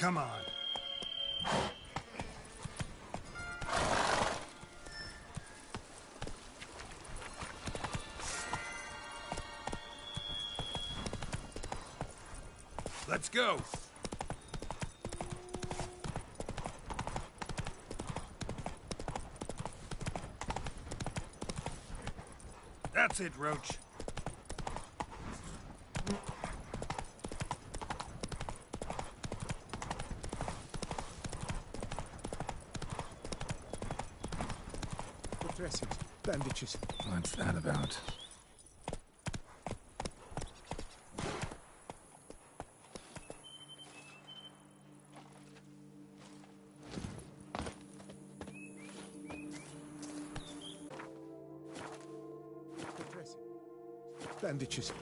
come on. Let's go. That's it, Roach. Dressings, bandages. What's that about? Bandages.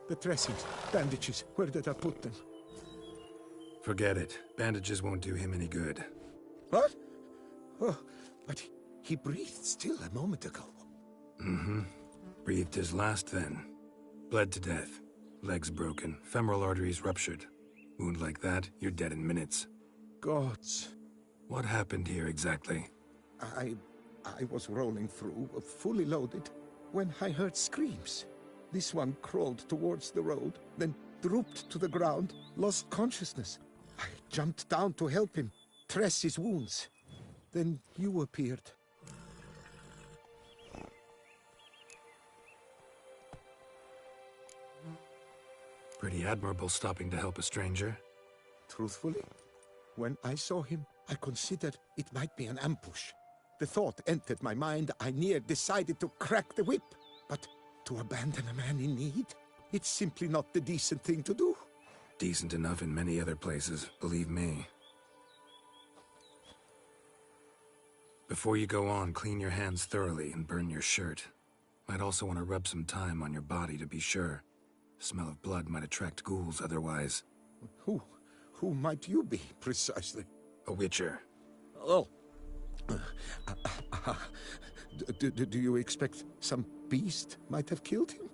The dressings, bandages, where did I put them? Forget it. Bandages won't do him any good. What? Oh, but he breathed still a moment ago. Mm-hmm. Breathed his last then. Bled to death. Legs broken, femoral arteries ruptured. Wound like that, you're dead in minutes. Gods. What happened here exactly? I was rolling through, fully loaded, when I heard screams. This one crawled towards the road, then drooped to the ground, lost consciousness. I jumped down to help him, dress his wounds. Then you appeared. Pretty admirable stopping to help a stranger. Truthfully, when I saw him, I considered it might be an ambush. The thought entered my mind, I near decided to crack the whip. But to abandon a man in need? It's simply not the decent thing to do. Decent enough in many other places, believe me. Before you go on, clean your hands thoroughly and burn your shirt. Might also want to rub some thyme on your body to be sure. The smell of blood might attract ghouls otherwise. Who might you be, precisely? A witcher. Oh. Do you expect some beast might have killed him?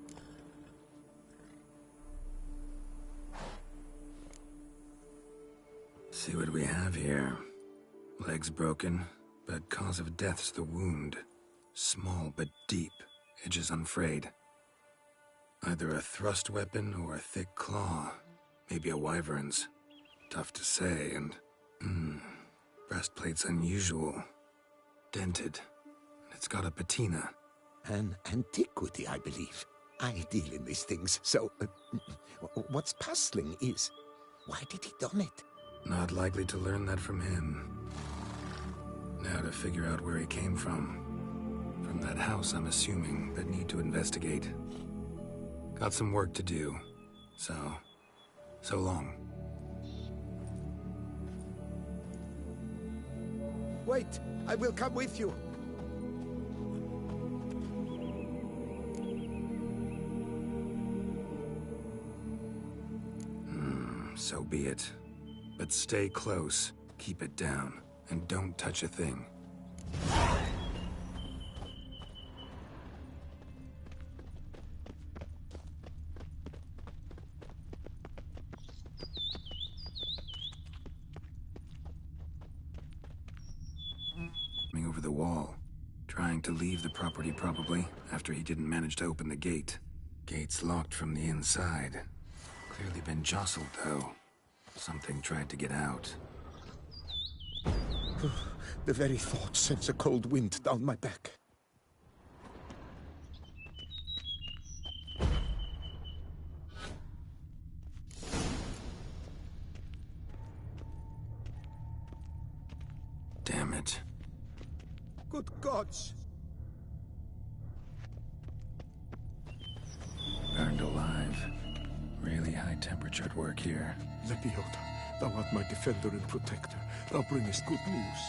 See what we have here. Legs broken, but cause of death's the wound. Small but deep, edges unfrayed. Either a thrust weapon or a thick claw. Maybe a wyvern's. Tough to say, and... breastplate's unusual. Dented. And it's got a patina. An antiquity, I believe. I deal in these things, so... what's puzzling is... why did he don it? Not likely to learn that from him. Now to figure out where he came from. From that house, I'm assuming, but need to investigate. Got some work to do. So long. Wait, I will come with you. So be it. But stay close, keep it down, and don't touch a thing. Over the wall. Trying to leave the property probably, after he didn't manage to open the gate. Gate's locked from the inside. Clearly been jostled, though. Something tried to get out. The very thought sends a cold wind down my back. Damn it. Good gods! Burned alive. Really high temperature at work here. Lepiota, thou art my defender and protector. Thou bringest good news.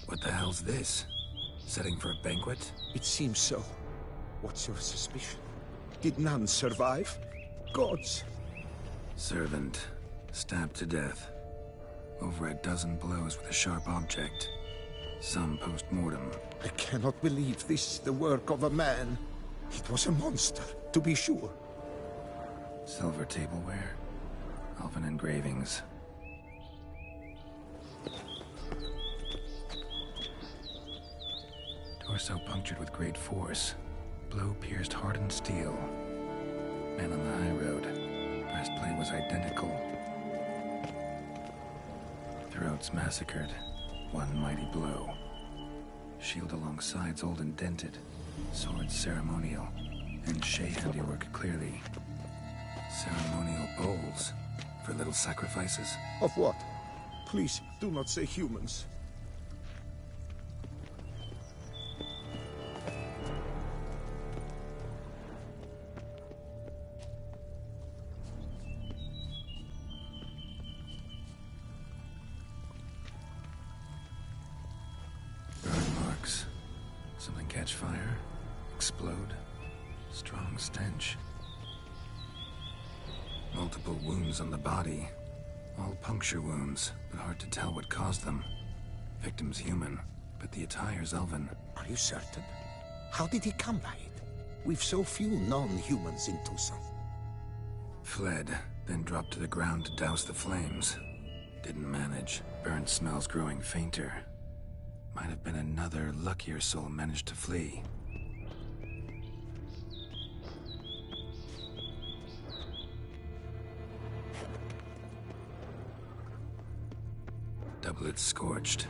What the hell's this? Setting for a banquet? It seems so. What's your suspicion? Did none survive? Gods. Servant, stabbed to death. Over a dozen blows with a sharp object. Some post-mortem. I cannot believe this the work of a man. It was a monster, to be sure. Silver tableware. Elven engravings. Torso punctured with great force. Blow pierced hardened steel. Man on the high road. Breastplate was identical. Throats massacred. One mighty blow. Shield along sides old and dented. Swords ceremonial. And Shay handiwork clearly. Ceremonial bowls. For little sacrifices. Of what? Please, do not say humans. Burn marks. Something catch fire. Explode. Strong stench. Multiple wounds on the body. All puncture wounds, but hard to tell what caused them. Victim's human, but the attire's elven. Are you certain? How did he come by it? We've so few non-humans in Tucson. Fled, then dropped to the ground to douse the flames. Didn't manage. Burnt smells growing fainter. Might have been another luckier soul managed to flee. Doublet scorched.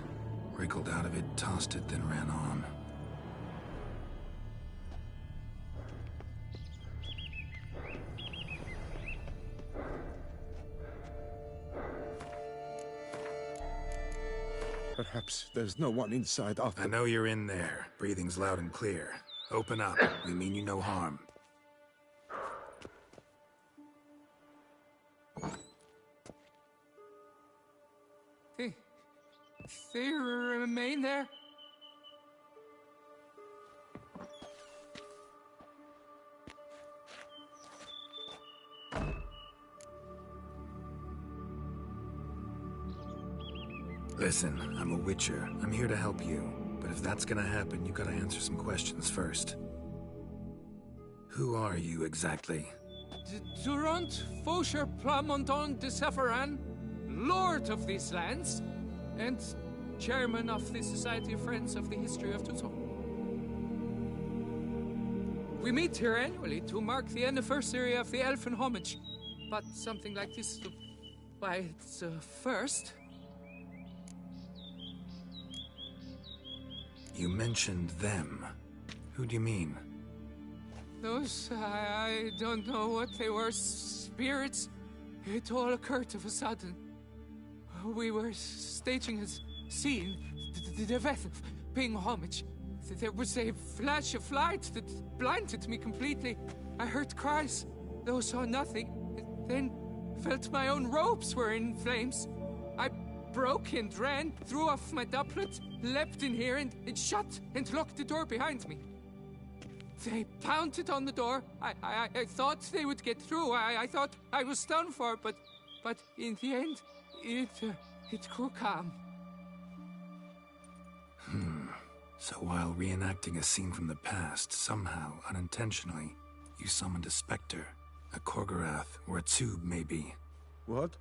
Wriggled out of it, tossed it, then ran on. Perhaps there's no one inside after... I know you're in there. Breathing's loud and clear. Open up. We mean you no harm. They remain there? Listen, I'm a witcher. I'm here to help you. But if that's gonna happen, you gotta answer some questions first. Who are you exactly? Durant Faucher Plamondon de Sepharan, Lord of these lands, and Chairman of the Society of Friends of the History of Tucson. We meet here annually to mark the anniversary of the Elfin Homage, but something like this, why, it's a first. You mentioned them. Who do you mean? Those, I don't know what they were, spirits. It all occurred of a sudden. We were staging a scene, the death of paying homage. There was a flash of light that blinded me completely. I heard cries, though saw nothing. Then felt my own robes were in flames. I broke and ran, threw off my doublet, leapt in here and shut and locked the door behind me. They pounded on the door. I thought they would get through. I thought I was done for, but in the end, it grew calm. So while reenacting a scene from the past, somehow, unintentionally, you summoned a specter, a Korgorath, or a tube, maybe. What?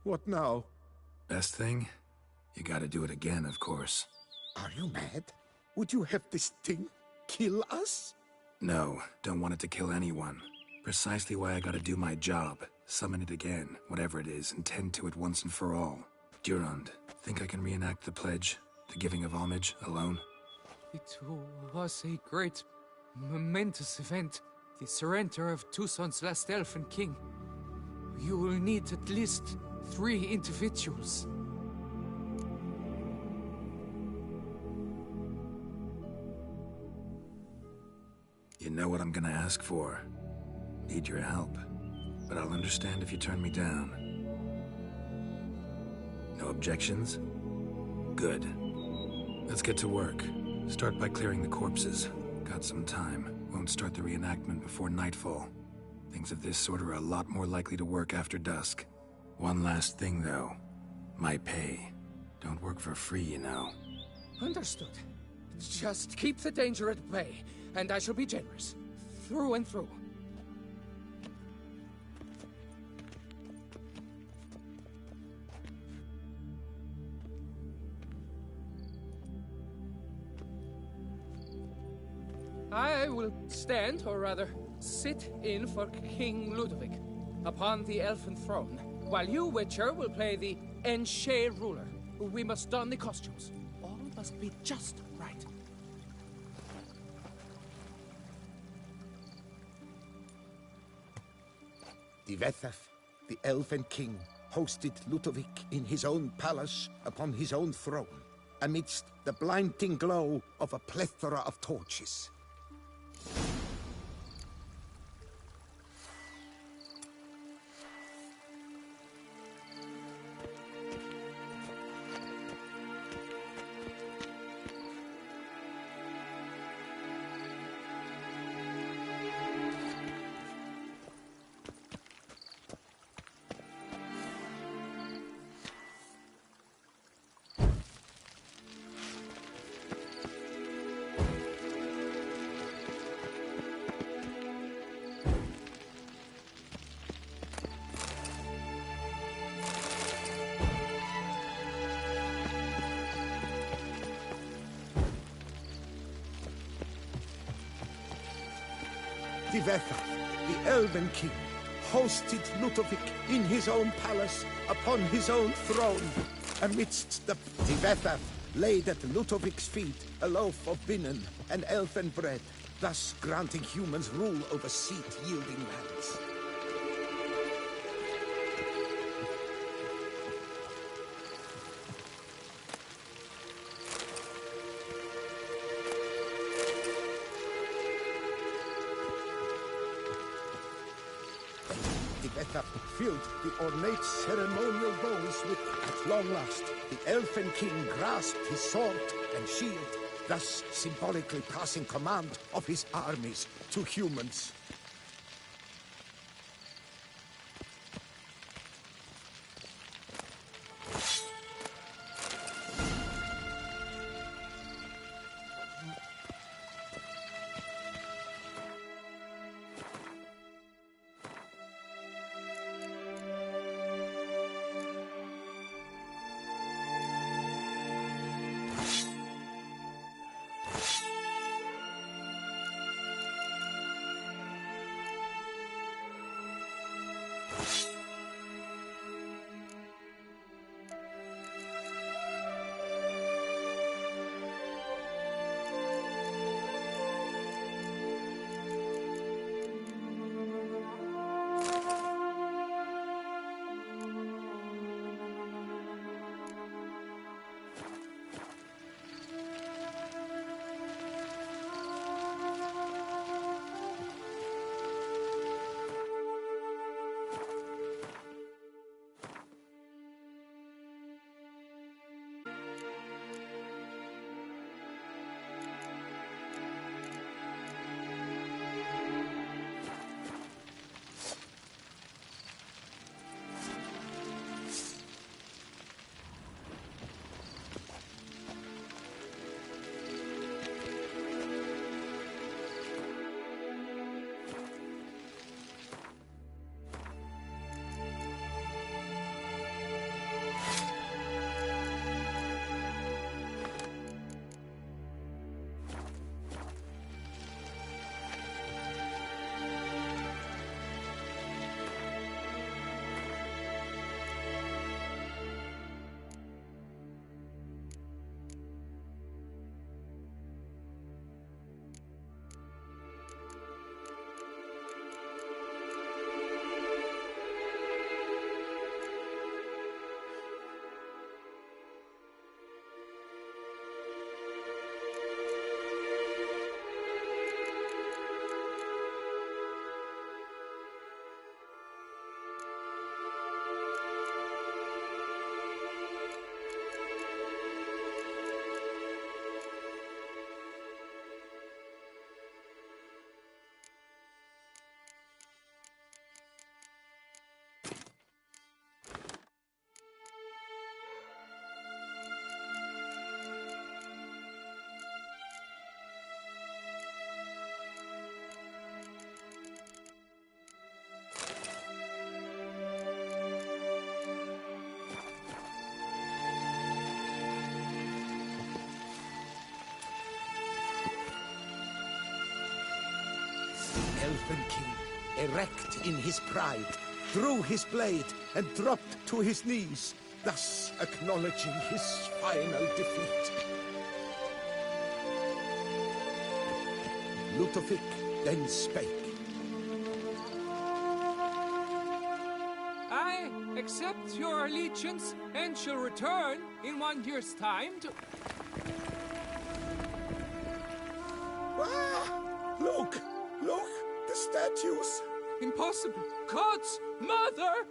What now? Best thing? You gotta do it again, of course. Are you mad? Would you have this thing kill us? No, don't want it to kill anyone. Precisely why I gotta do my job. Summon it again, whatever it is, and tend to it once and for all. Durand, think I can reenact the pledge? The giving of homage, alone? It was a great, momentous event. The surrender of Tucson's last elfin king. You will need at least 3 individuals. You know what I'm gonna ask for. Need your help. But I'll understand if you turn me down. No objections? Good. Let's get to work. Start by clearing the corpses. Got some time. Won't start the reenactment before nightfall. Things of this sort are a lot more likely to work after dusk. One last thing, though. My pay. Don't work for free, you know. Understood. Just keep the danger at bay, and I shall be generous. Through and through. I will stand, or rather, sit in for King Ludovic, upon the elfin throne, while you, Witcher, will play the Enche ruler. We must don the costumes. All must be just right. Divethaf, the elven king, hosted Ludovic in his own palace upon his own throne, amidst the blinding glow of a plethora of torches. Divethaf, the elven king, hosted Ludovic in his own palace upon his own throne. Amidst the Divethaf laid at Ludovic's feet a loaf of binnen and elfen bread, thus granting humans rule over seed-yielding lands. Filled the ornate ceremonial bowls with, at long last, the elfen king grasped his sword and shield, thus symbolically passing command of his armies to humans. Elven King, erect in his pride, drew his blade and dropped to his knees, thus acknowledging his final defeat. Ludovic then spake. I accept your allegiance and shall return in 1 year's time to... Ah! Look! Look! The statues! Impossible! God's mother!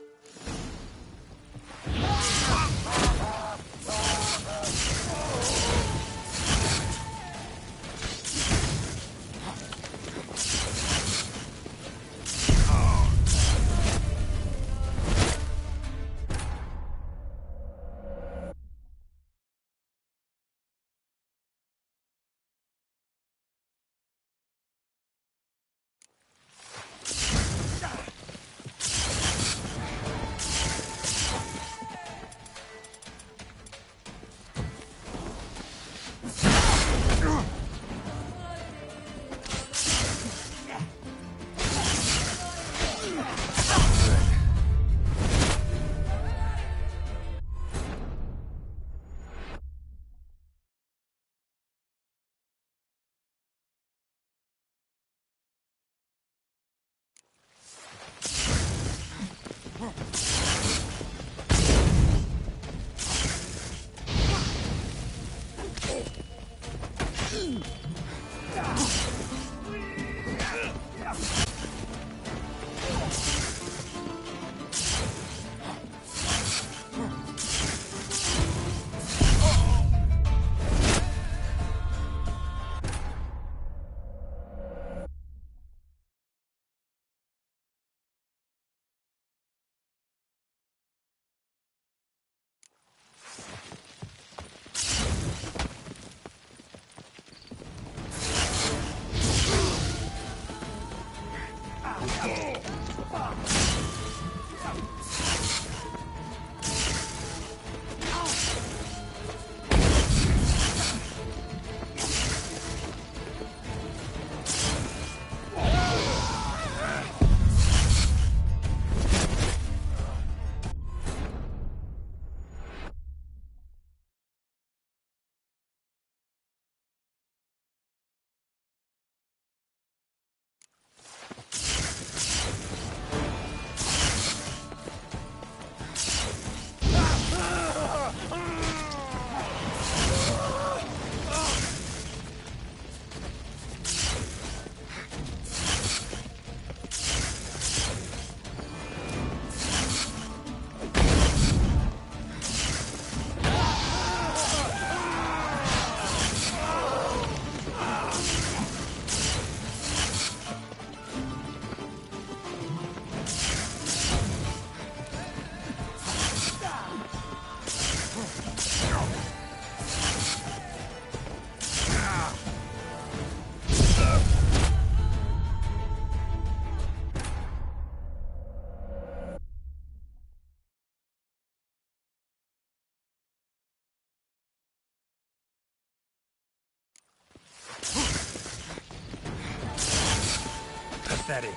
Pathetic.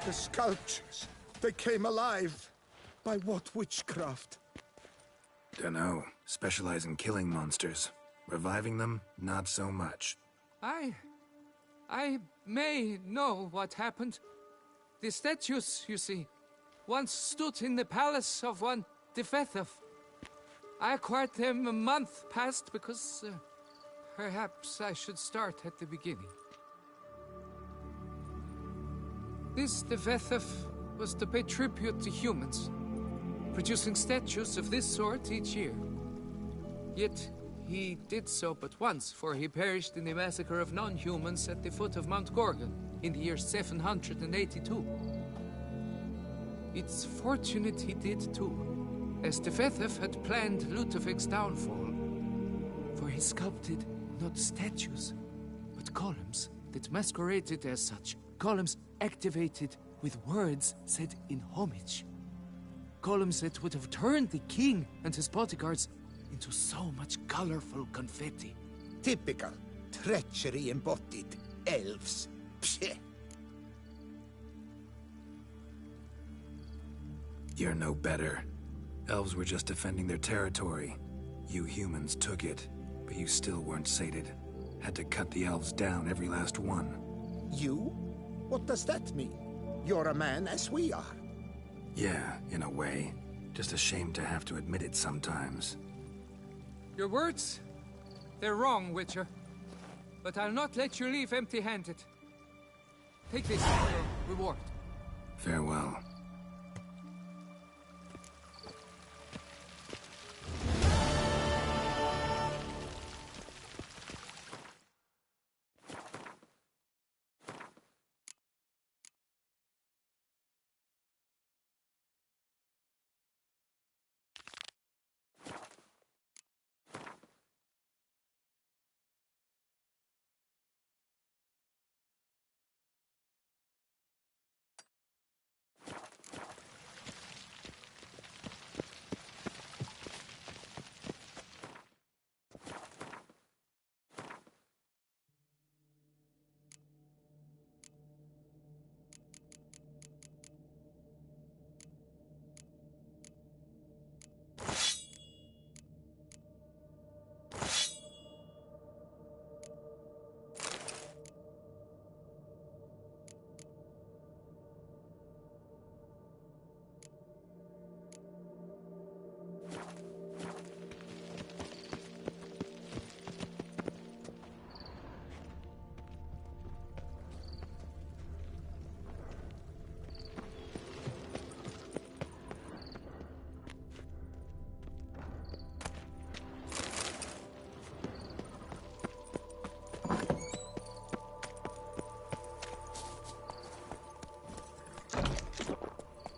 The sculptures, they came alive. By what witchcraft? Dunno. Specialize in killing monsters. Reviving them, not so much. I may know what happened. The statues, you see, once stood in the palace of one Defethov. I acquired them a month past because perhaps I should start at the beginning. This Defethov was to pay tribute to humans, producing statues of this sort each year. Yet, he did so but once, for he perished in the massacre of non-humans at the foot of Mount Gorgon in the year 782. It's fortunate he did too, as Defethov had planned Ludovic's downfall, for he sculpted not statues, but columns that masqueraded as such. Columns activated with words said in homage. Columns that would have turned the king and his bodyguards into so much colorful confetti. Typical. Treachery embodied. Elves. Psheh. You're no better. Elves were just defending their territory. You humans took it, but you still weren't sated. Had to cut the elves down, every last one. You? What does that mean? You're a man as we are. Yeah, in a way. Just ashamed to have to admit it sometimes. Your words, they're wrong, Witcher. But I'll not let you leave empty-handed. Take this as your reward. Farewell.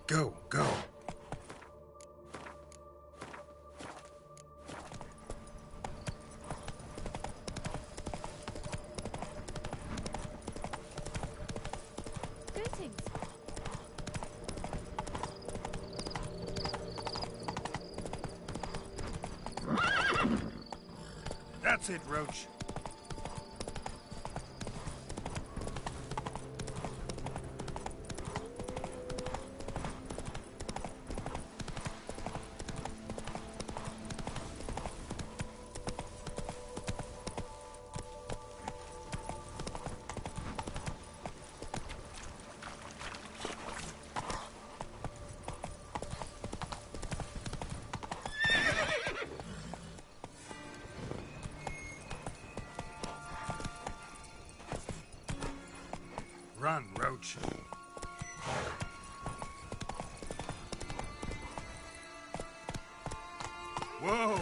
Go, go. Greetings. That's it, Roach. Run, Roach. Whoa!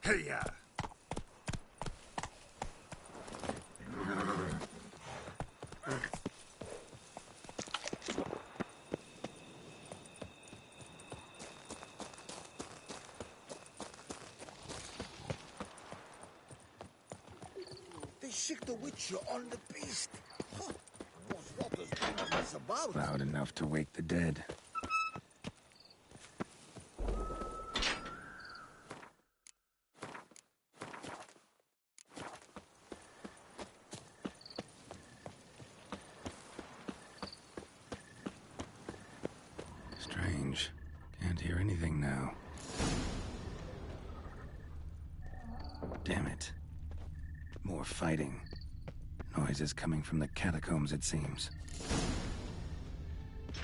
Hey-ya! They sick the witcher on the beast. Huh. Was not as bad as about. Loud enough to wake the dead. Strange. Can't hear anything now. Damn it. More fighting. Noises coming from the catacombs, it seems.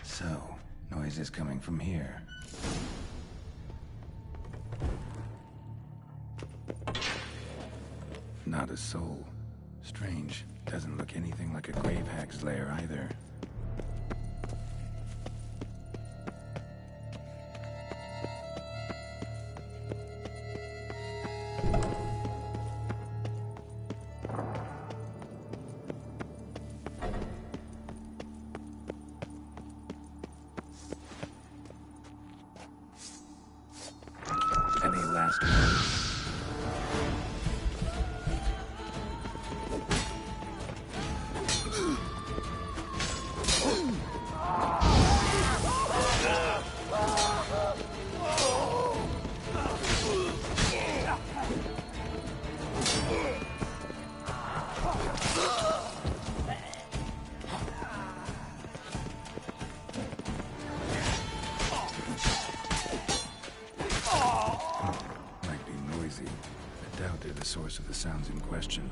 So, noises coming from here. Not a soul. Strange. Doesn't look anything like a grave hag's lair either. Any last words? Might be noisy. I doubt they're the source of the sounds in question.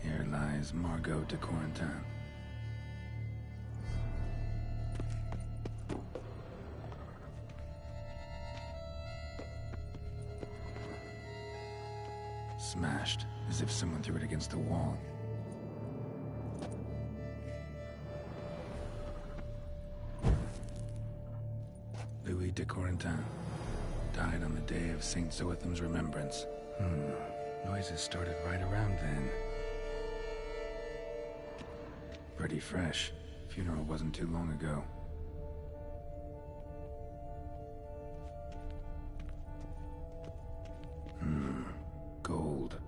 Here lies Margot de Corentin. Smashed, as if someone threw it against the wall. Louis de Corentin died on the day of Saint Zoetham's remembrance. Noises started right around then. Pretty fresh. Funeral wasn't too long ago. Gold.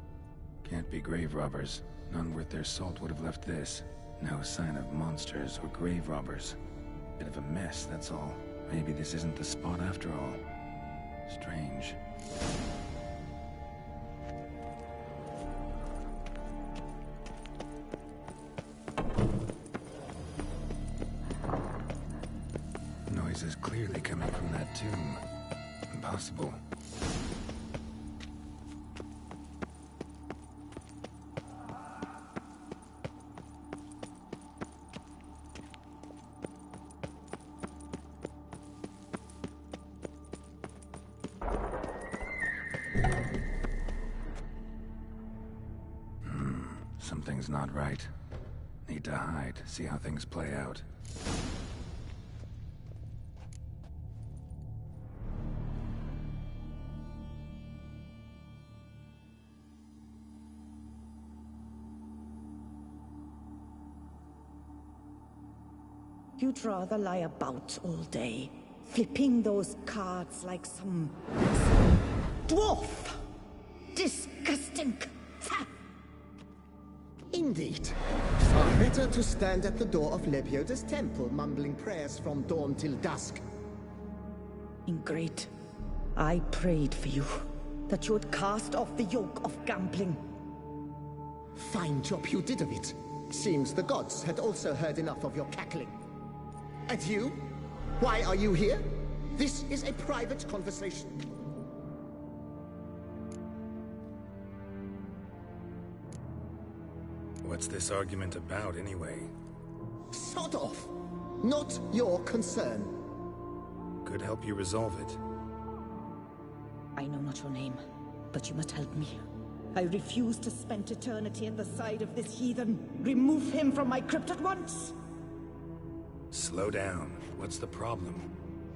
Can't be grave robbers. None worth their salt would have left this. No sign of monsters or grave robbers. Bit of a mess, that's all. Maybe this isn't the spot after all. Strange. Noise is clearly coming from that tomb. Impossible. Something's not right. Need to hide, see how things play out. You'd rather lie about all day, flipping those cards like some dwarf. Disgusting. Indeed. Far better better to stand at the door of Lebioda's temple, mumbling prayers from dawn till dusk. Ingrate, I prayed for you, that you would cast off the yoke of gambling. Fine job you did of it. Seems the gods had also heard enough of your cackling. And you? Why are you here? This is a private conversation. What's this argument about, anyway? Sod off! Not your concern. Could help you resolve it. I know not your name, but you must help me. I refuse to spend eternity at the side of this heathen. Remove him from my crypt at once! Slow down. What's the problem?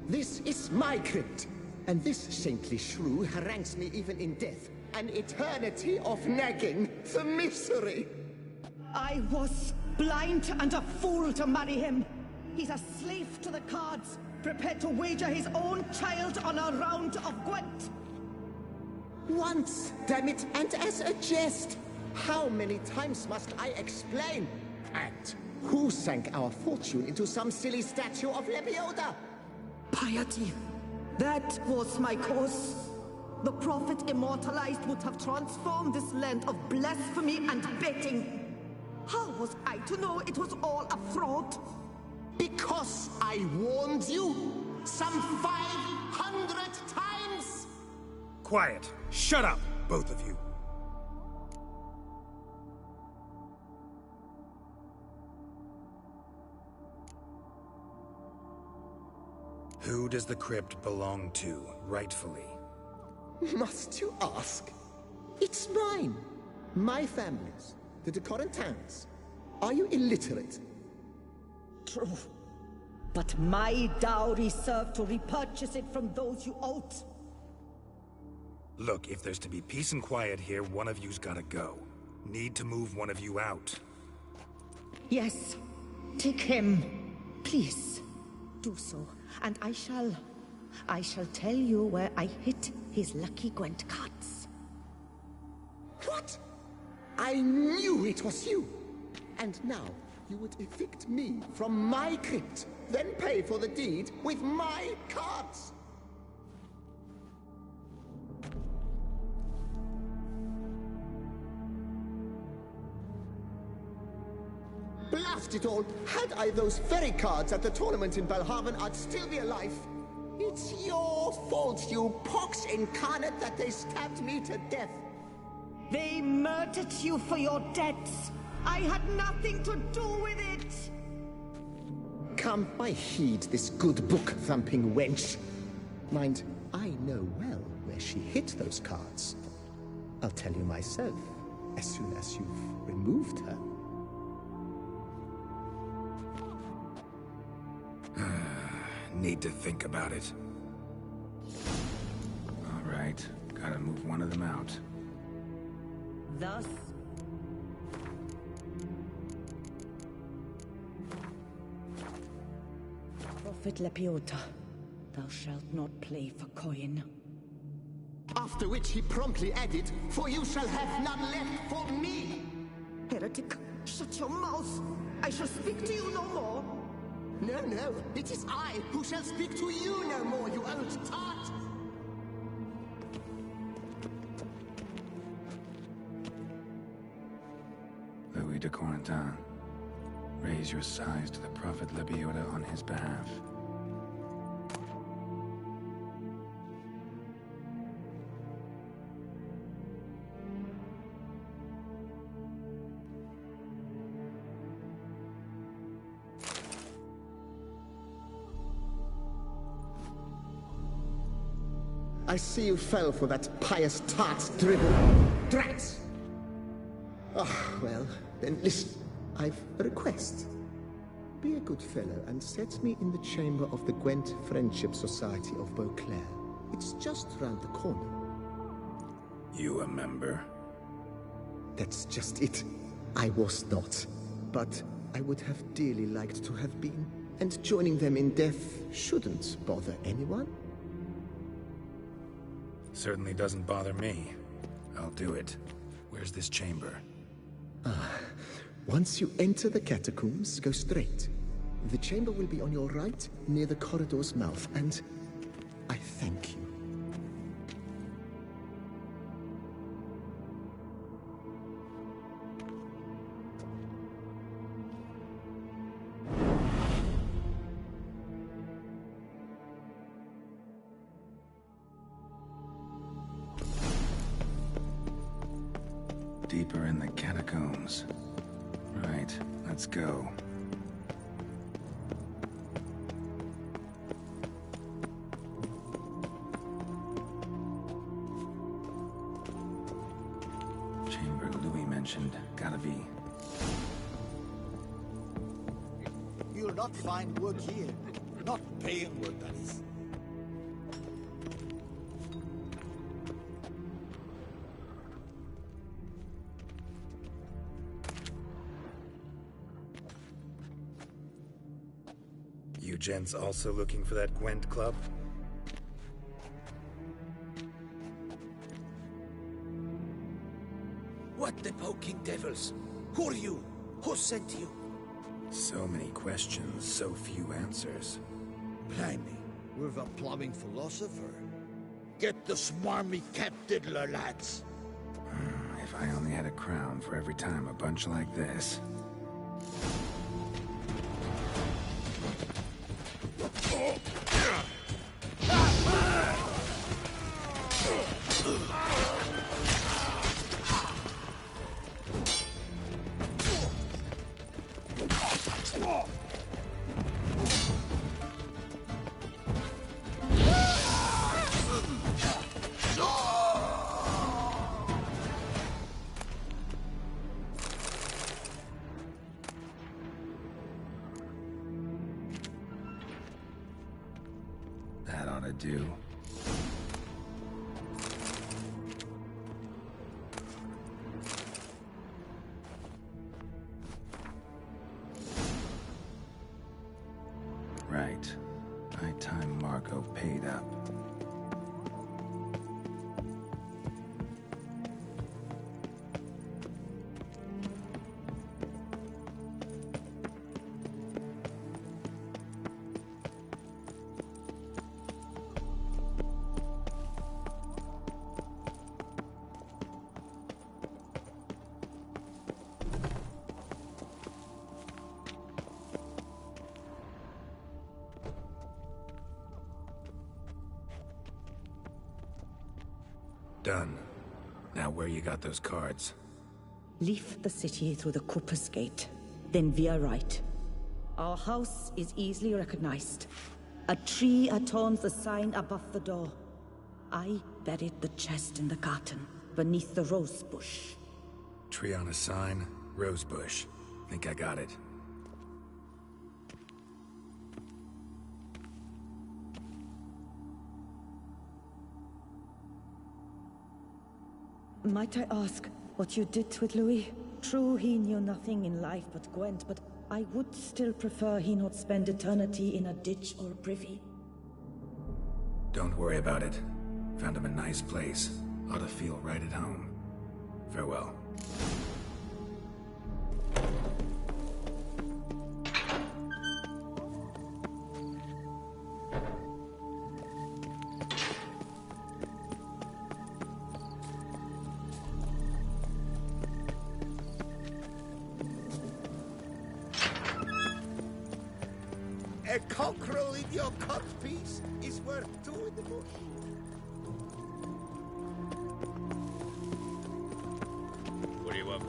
This is my crypt, and this saintly shrew harangues me even in death. An eternity of nagging, the misery! I was blind and a fool to marry him. He's a slave to the cards, prepared to wager his own child on a round of Gwent. Once, damn it, and as a jest! How many times must I explain? And who sank our fortune into some silly statue of Lebioda? Piety. That was my cause. The prophet immortalized would have transformed this land of blasphemy and betting. How was I to know it was all a fraud? Because I warned you some 500 times! Quiet. Shut up, both of you. Who does the crypt belong to, rightfully? Must you ask? It's mine. My family's. The de Corentins. Are you illiterate? True. But my dowry served to repurchase it from those you owed. Look, if there's to be peace and quiet here, one of you's gotta go. Need to move one of you out. Yes. Take him. Please. Do so. And I shall tell you where I hid his lucky Gwent cards. What? I knew it was you! And now, you would evict me from my crypt, then pay for the deed with my cards! Blast it all! Had I those very cards at the tournament in Valhaven, I'd still be alive. It's your fault, you pox incarnate, that they stabbed me to death. They murdered you for your debts. I had nothing to do with it. Come, I heed this good book-thumping wench. Mind, I know well where she hid those cards. I'll tell you myself, as soon as you've removed her. Need to think about it. All right, gotta move one of them out. Thus, Prophet Lebioda, thou shalt not play for coin. After which he promptly added, "For you shall have none left for me!" Heretic, shut your mouth! I shall speak to you no more! No, no, it is I who shall speak to you no more, you old tart! Louis de Corentin, raise your sighs to the Prophet Lebioda on his behalf. I see you fell for that pious tart's dribble. Drats! Ah, well, then listen. I've a request. Be a good fellow and set me in the chamber of the Gwent Friendship Society of Beauclair. It's just round the corner. You a member? That's just it. I was not. But I would have dearly liked to have been. And joining them in death shouldn't bother anyone. Certainly doesn't bother me. I'll do it. Where's this chamber? Once you enter the catacombs, go straight. The chamber will be on your right, near the corridor's mouth, and I thank you. Deeper in the catacombs. Right, let's go. Chamber Louis mentioned. Gotta be. You'll not find work here. Not paying work, that is. You gents also looking for that Gwent club? What the poking devils? Who are you? Who sent you? So many questions, so few answers. Blimey, we're the plumbing philosopher. Get the smarmy cat diddler, lads. If I only had a crown for every time a bunch like this. That ought to do. Right. High time Marco paid up. Done. Now where you got those cards? Leave the city through the Cooper's Gate, then veer right. Our house is easily recognized. A tree adorns the sign above the door. I buried the chest in the garden, beneath the rose bush. Tree on a sign, rose bush. Think I got it. Might I ask what you did with Louis? True, he knew nothing in life but Gwent, but I would still prefer he not spend eternity in a ditch or a privy. Don't worry about it. Found him a nice place. Ought to feel right at home. Farewell. A cockerel in your cut piece is worth two in the bush. What do you want?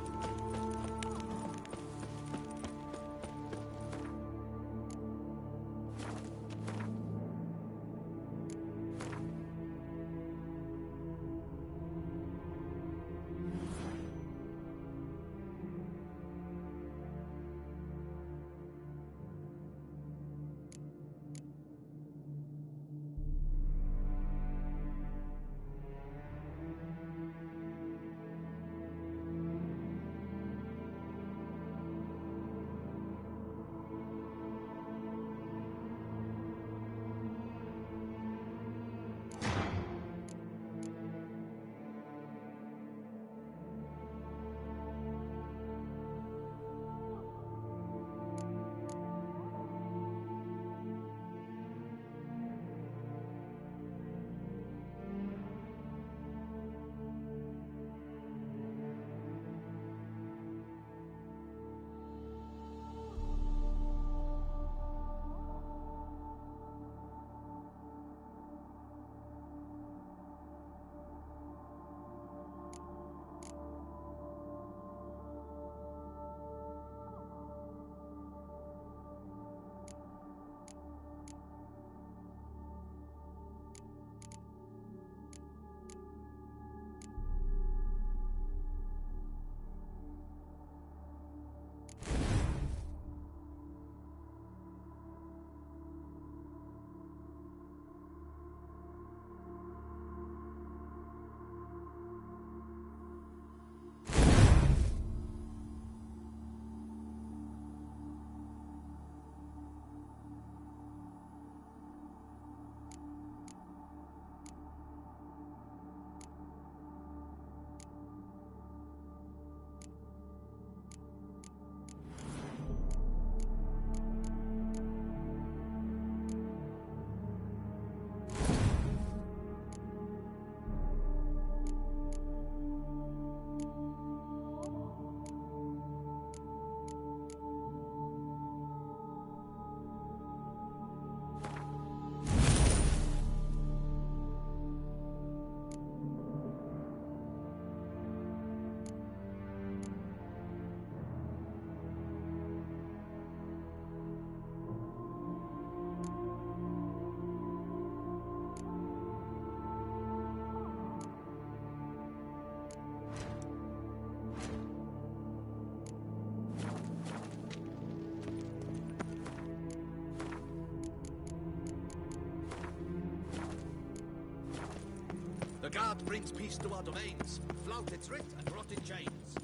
God brings peace to our domains. Flout its writ and rot in chains.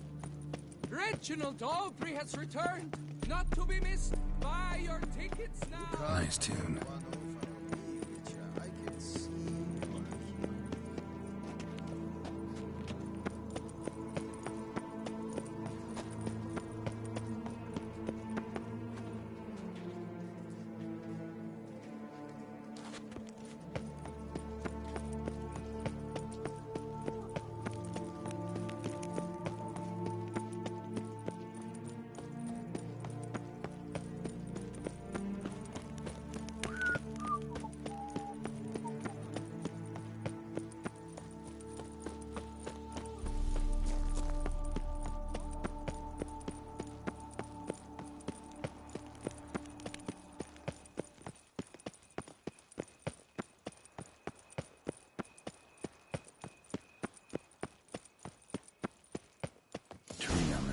Reginald Aubrey has returned, not to be missed. Buy your tickets now. Nice tune.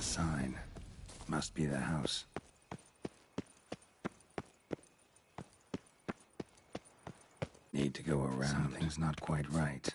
Sign. Must be the house. Need to go around. Something's not quite right.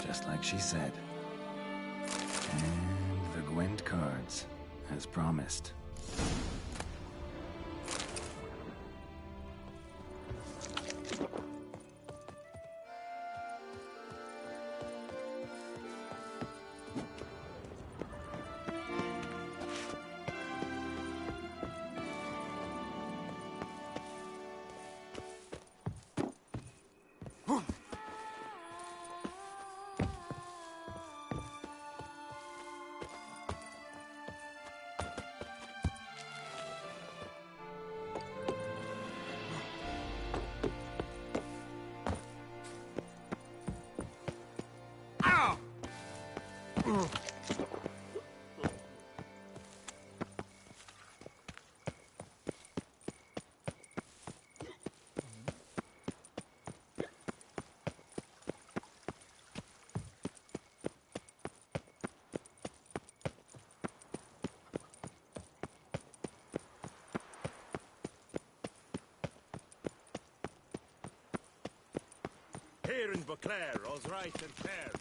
Just like she said. And the Gwent cards, as promised. Here in Beauclair, all's right and fair.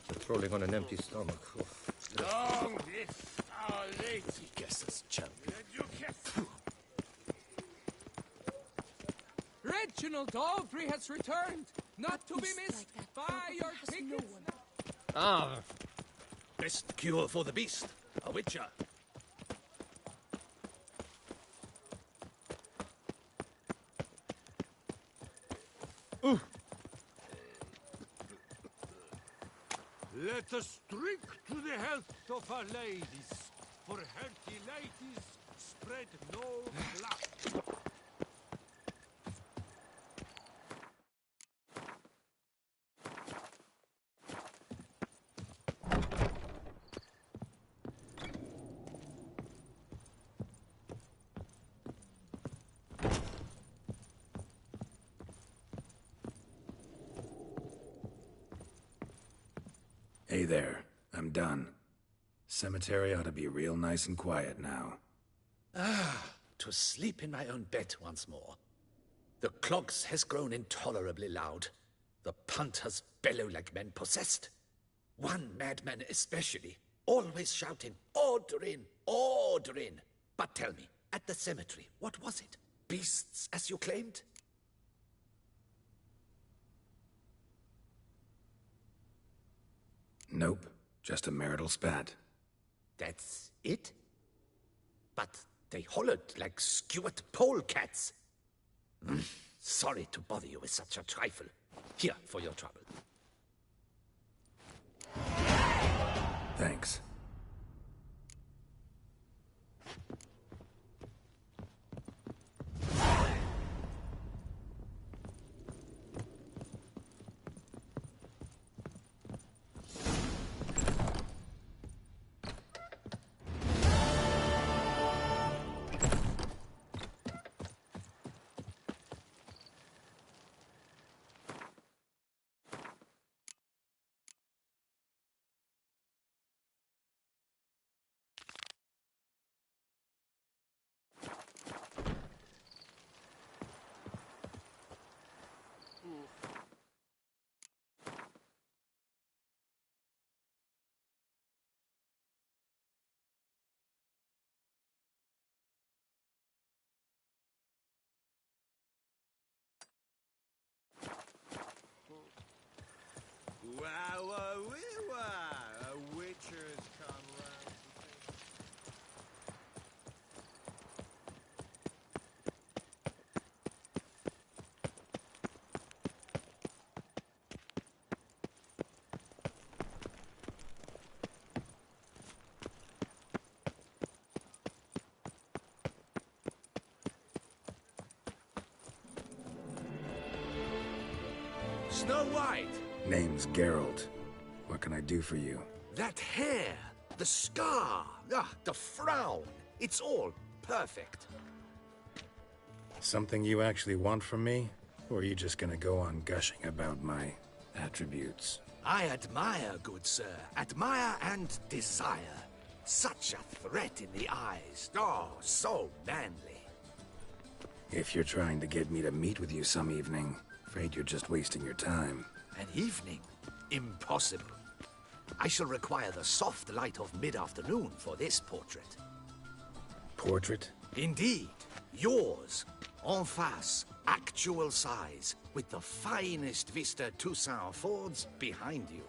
It's rolling on an empty stomach. Long this, our lady. Guesses, champion. Reginald Aubrey has returned, not to be missed. Buy your tickets now. Ah, best cure for the beast, a witcher. Let us drink to the health of our ladies, for healthy ladies spread no black. Hey there, I'm done. Cemetery ought to be real nice and quiet now. To sleep in my own bed once more. The clogs has grown intolerably loud. The punters bellow like men possessed. One madman especially, always shouting, "Order in! Order in!" But tell me, at the cemetery, what was it? Beasts, as you claimed? Nope, just a marital spat. That's it? But they hollered like skewered polecats. Sorry to bother you with such a trifle. Here, for your trouble. Thanks. A witcher's come round. Snow White! Name's Geralt. What can I do for you? That hair, the scar, the frown. It's all perfect. Something you actually want from me? Or are you just gonna go on gushing about my attributes? I admire, good sir. Admire and desire. Such a threat in the eyes. Oh, so manly. If you're trying to get me to meet with you some evening, afraid you're just wasting your time. An evening? Impossible. I shall require the soft light of mid-afternoon for this portrait. Portrait? Indeed. Yours. En face. Actual size. With the finest vista Toussaint affords behind you.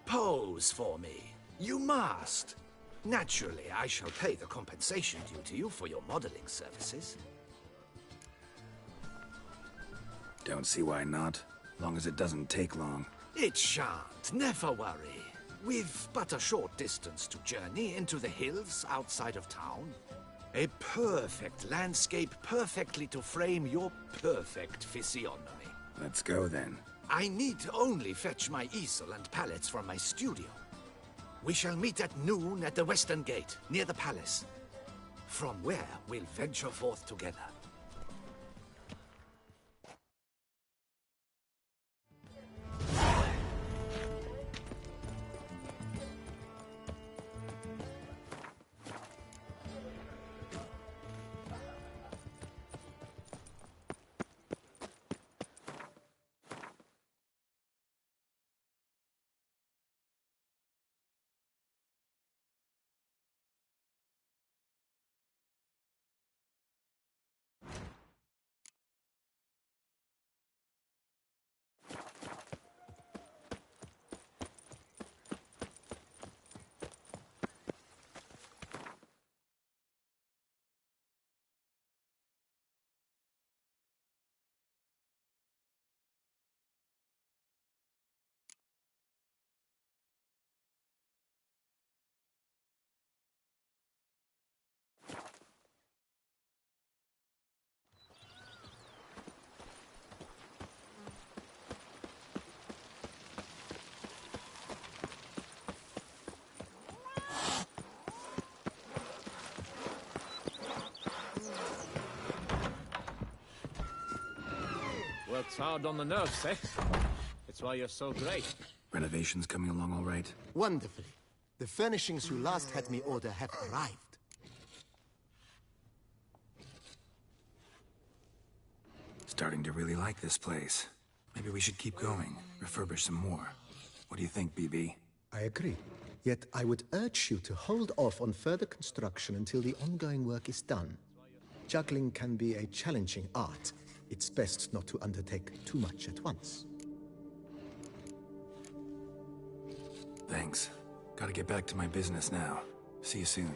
Pose for me. You must. Naturally, I shall pay the compensation due to you for your modeling services. Don't see why not. Long as it doesn't take long. It shan't, never worry. We've but a short distance to journey into the hills outside of town. A perfect landscape perfectly to frame your perfect physiognomy. Let's go then. I need only fetch my easel and palettes from my studio. We shall meet at noon at the western gate, near the palace. From where we'll venture forth together. Works hard on the nerves, eh? That's why you're so great. Renovations coming along all right? Wonderfully. The furnishings you last had me order have arrived. Starting to really like this place. Maybe we should keep going, refurbish some more. What do you think, BB? I agree. Yet I would urge you to hold off on further construction until the ongoing work is done. Juggling can be a challenging art. It's best not to undertake too much at once. Thanks. Gotta get back to my business now. See you soon.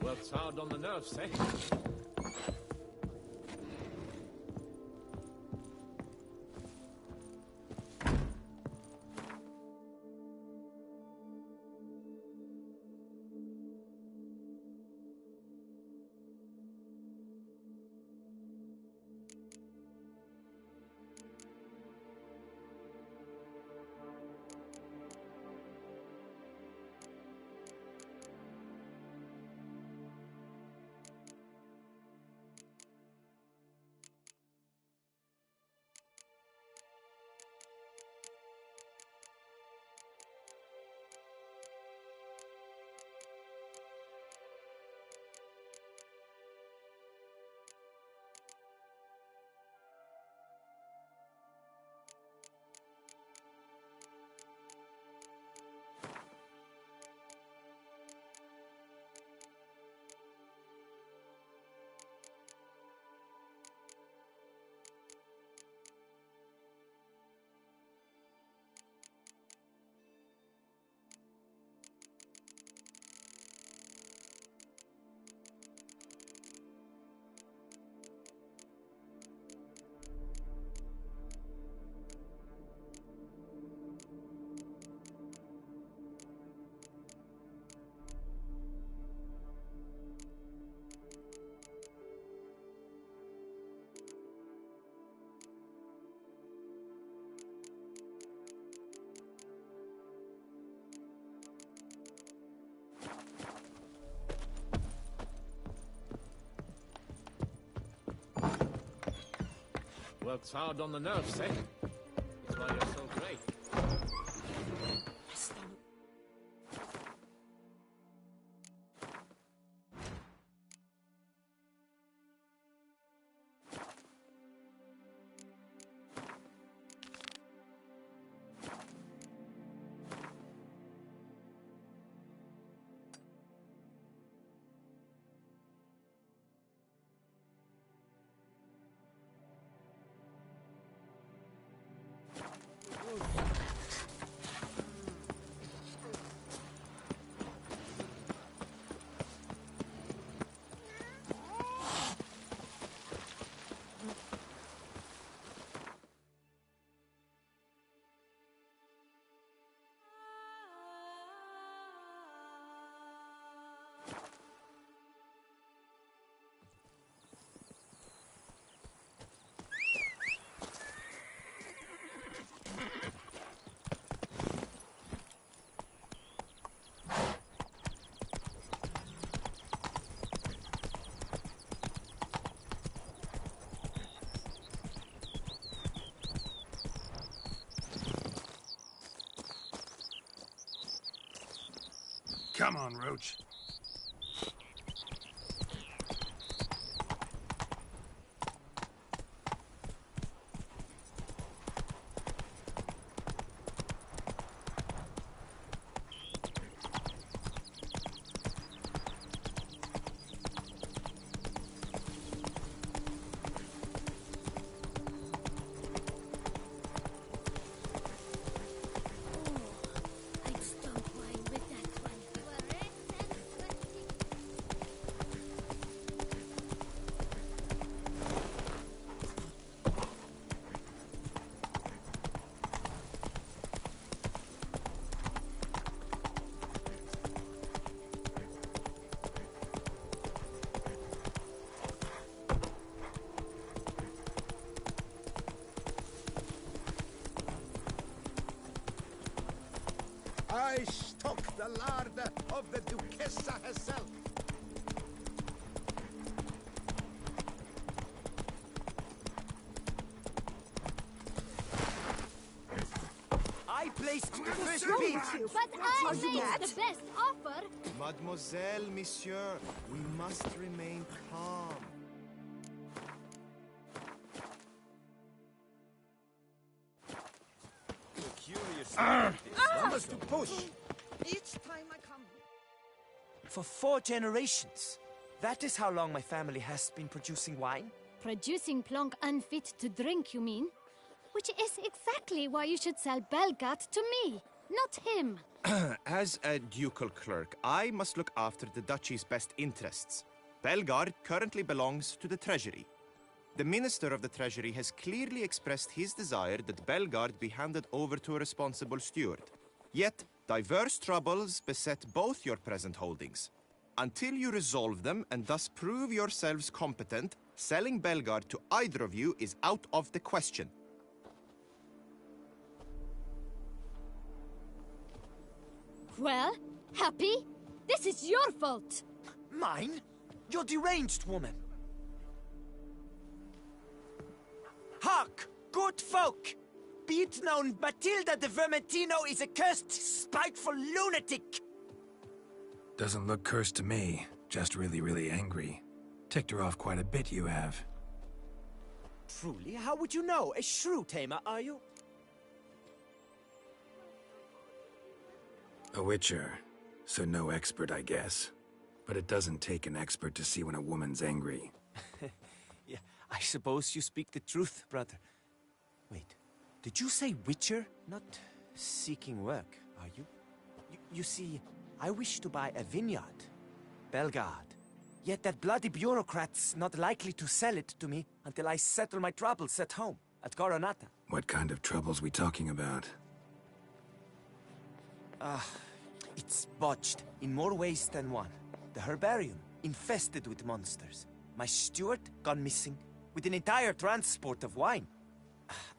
Well, it's hard on the nerves, eh? Works hard on the nerves, eh? That's why you're so great. Come on, Roach. I stock the larder of the Duchessa herself. I placed the first bid. But I made the best offer. Mademoiselle, monsieur, we must remain calm. Numbers to push. Each time I come. For 4 generations. That is how long my family has been producing wine. Producing plonk unfit to drink, you mean? Which is exactly why you should sell Belgat to me, not him. As a ducal clerk, I must look after the duchy's best interests. Belgard currently belongs to the treasury. The Minister of the Treasury has clearly expressed his desire that Belgard be handed over to a responsible steward. Yet, diverse troubles beset both your present holdings. Until you resolve them and thus prove yourselves competent, selling Belgard to either of you is out of the question. Well, Happy? This is your fault! Mine? You're deranged, woman! Hark, good folk! Be it known, Matilda de Vermentino is a cursed, spiteful lunatic! Doesn't look cursed to me. Just really, really angry. Ticked her off quite a bit, you have. Truly? How would you know? A shrew tamer, are you? A witcher. So no expert, I guess. But it doesn't take an expert to see when a woman's angry. Yeah, I suppose you speak the truth, brother. Wait, did you say witcher? Not seeking work, are you? You see, I wish to buy a vineyard. Belgard. Yet that bloody bureaucrat's not likely to sell it to me until I settle my troubles at home, at Coronata. What kind of troubles we talking about? It's botched in more ways than one. The herbarium, infested with monsters. My steward, gone missing, with an entire transport of wine.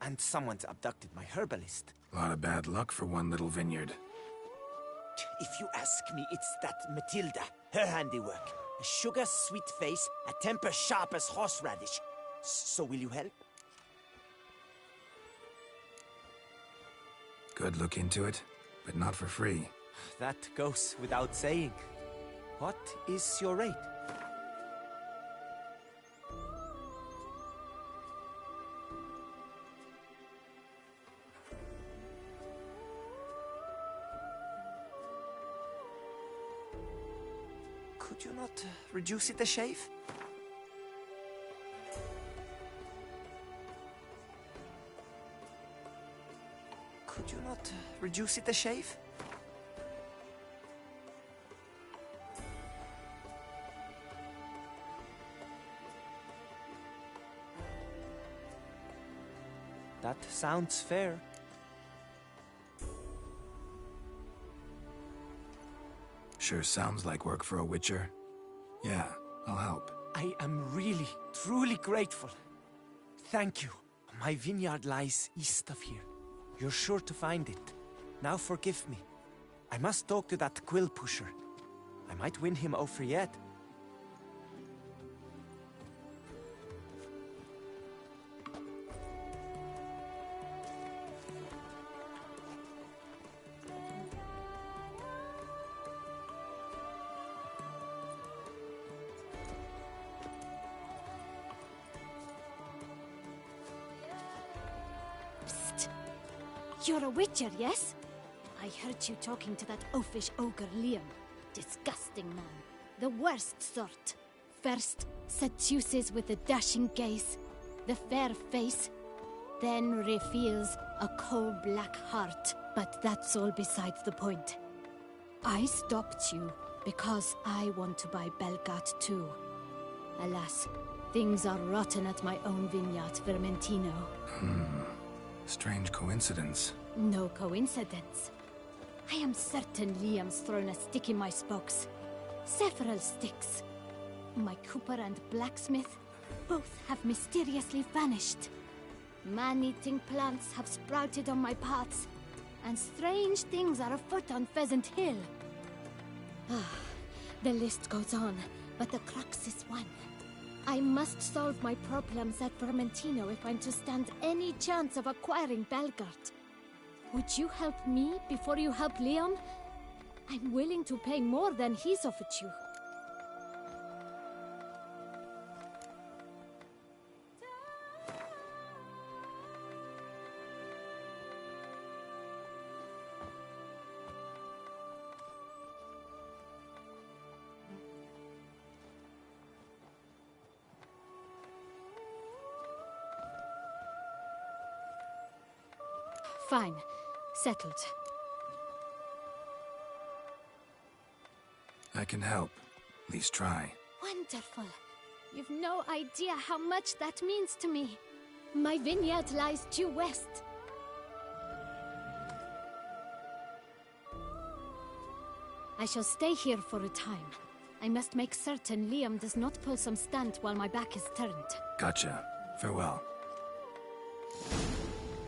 And someone's abducted my herbalist. A lot of bad luck for one little vineyard. If you ask me, it's that Matilda, her handiwork. A sugar-sweet face, a temper sharp as horseradish. So will you help? Good look into it, but not for free. That goes without saying. What is your rate? Could you not reduce it a shave? Could you not reduce it a shave? That sounds fair. Sure sounds like work for a witcher. Yeah, I'll help. I am really, truly grateful. Thank you. My vineyard lies east of here. You're sure to find it. Now forgive me. I must talk to that quill pusher. I might win him over yet. You're a witcher, yes? I heard you talking to that oafish ogre Liam. Disgusting man. The worst sort. First, seduces with a dashing gaze, the fair face, then reveals a cold black heart. But that's all besides the point. I stopped you because I want to buy Belgard too. Alas, things are rotten at my own vineyard, Vermentino. Strange coincidence. No coincidence. I am certain Liam's thrown a stick in my spokes. Several sticks. My cooper and blacksmith both have mysteriously vanished. Man-eating plants have sprouted on my paths, and strange things are afoot on Pheasant Hill. The list goes on, but the crux is one. I must solve my problems at Vermentino if I'm to stand any chance of acquiring Belgard. Would you help me before you help Leon? I'm willing to pay more than he's offered you. Fine. Settled. I can help. At least try. Wonderful. You've no idea how much that means to me. My vineyard lies due west. I shall stay here for a time. I must make certain Liam does not pull some stunt while my back is turned. Gotcha. Farewell.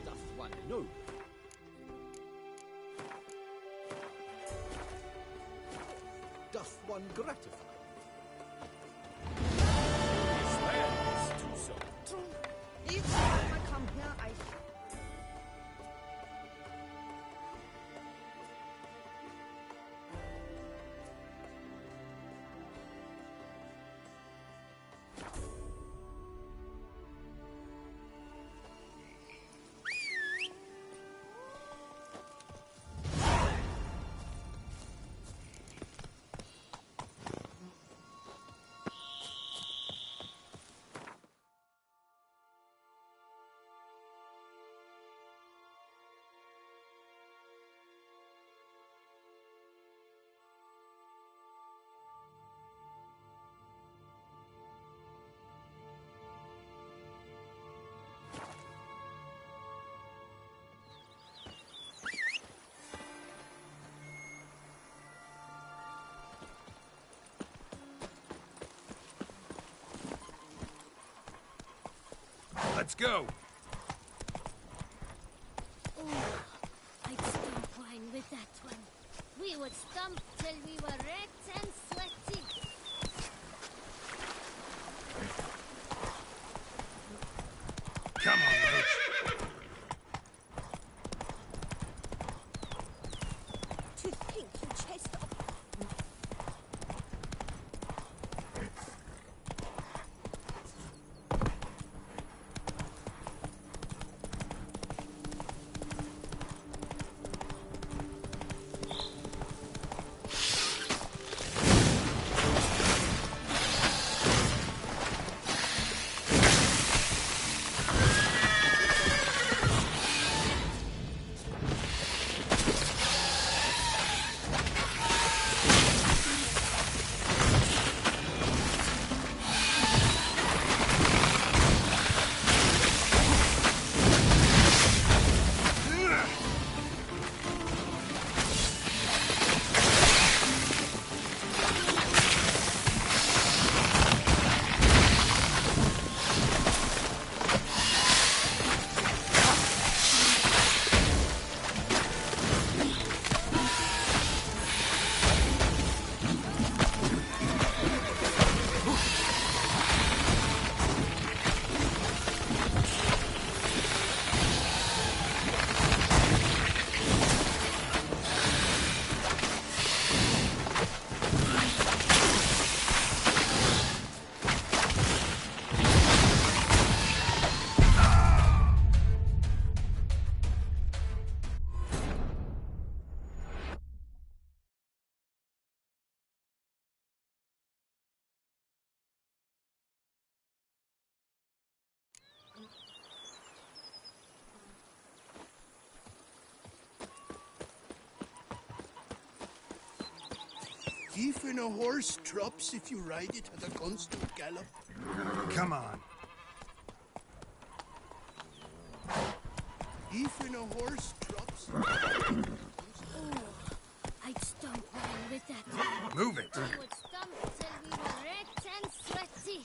Doth one know? Doth one gratify? This land is too so. Each time I come here, I... Let's go! Oh, I'd stomp wine with that one. We would stomp till we were wrecked and sweaty. Come on, Roach. To think you chased up... Even a horse drops if you ride it at a constant gallop. Come on. Even a horse drops... Oh, I'd stomp wine with that one. Move it. We would stomp till we were wrecked and sweaty.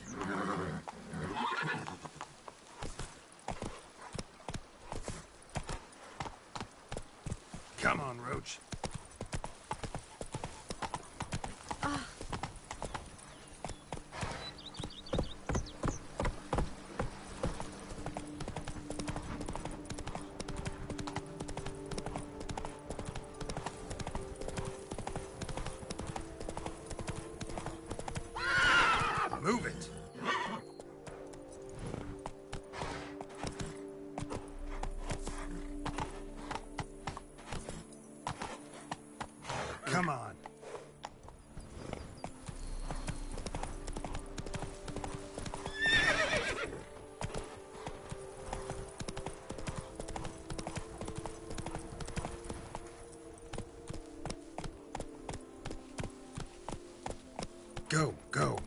Come on, Roach. Move it. Come on. Go, go.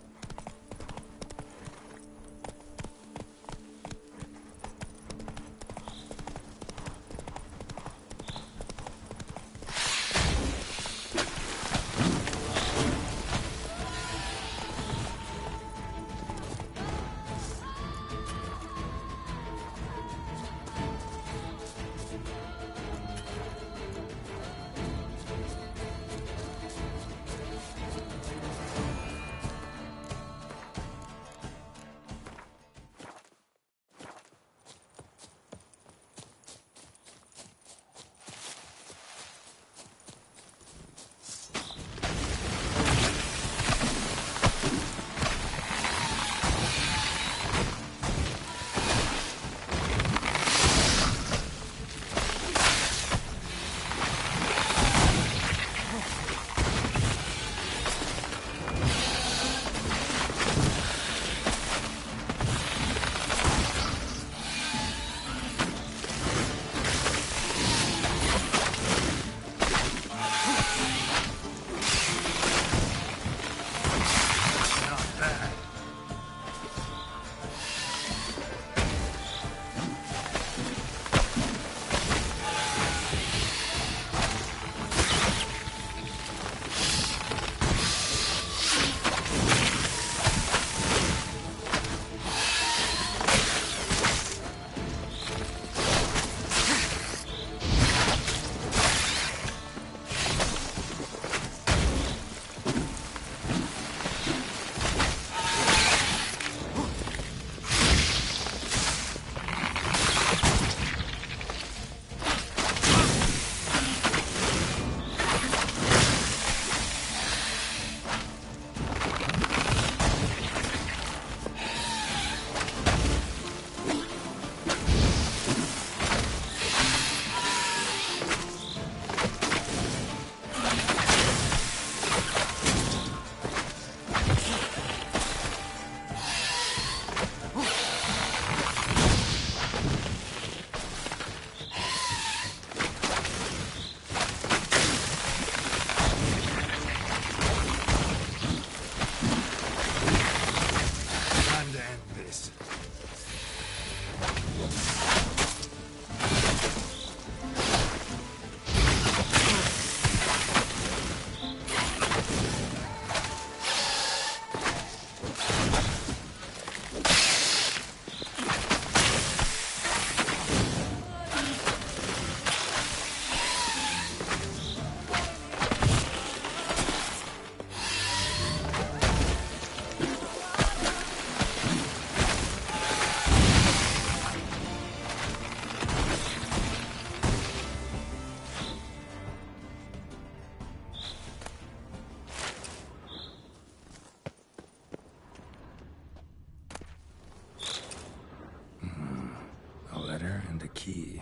Key.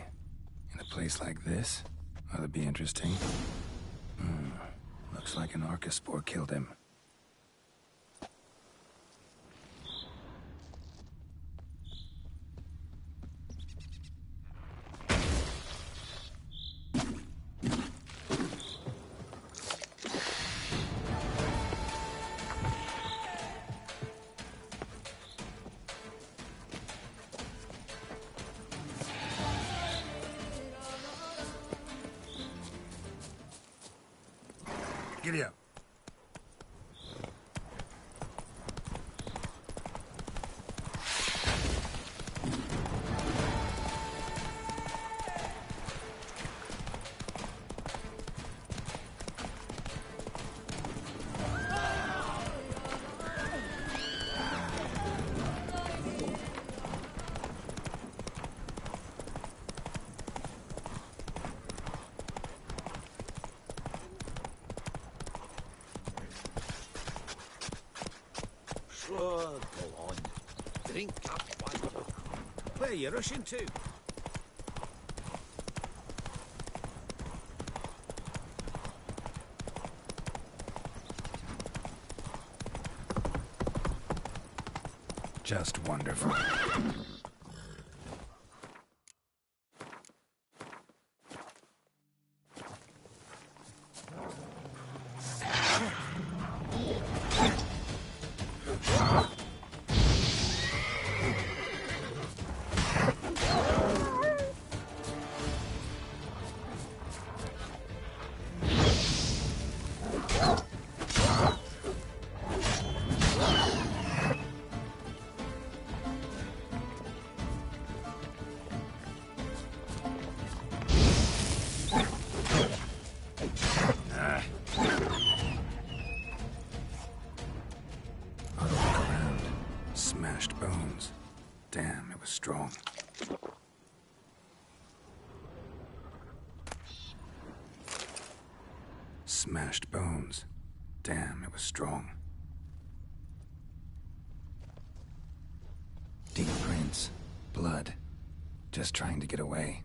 In a place like this? Ought to be interesting. Looks like an Archospore killed him. Giddy up. Sure, go on. Drink up one. Where are you rushing to? Just wonderful. Damn, it was strong. Smashed bones. Damn, it was strong. Deep prints. Blood. Just trying to get away.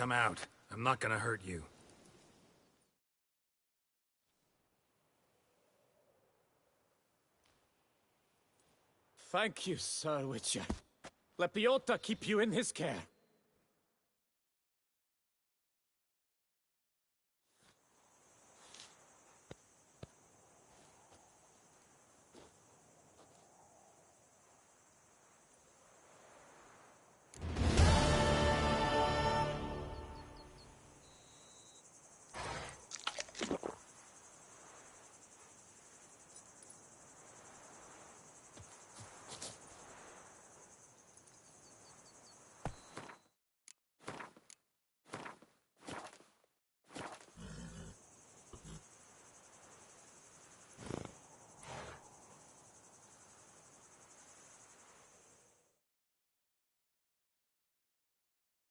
Come out. I'm not gonna hurt you. Thank you, Sir Witcher. Let Biota keep you in his care.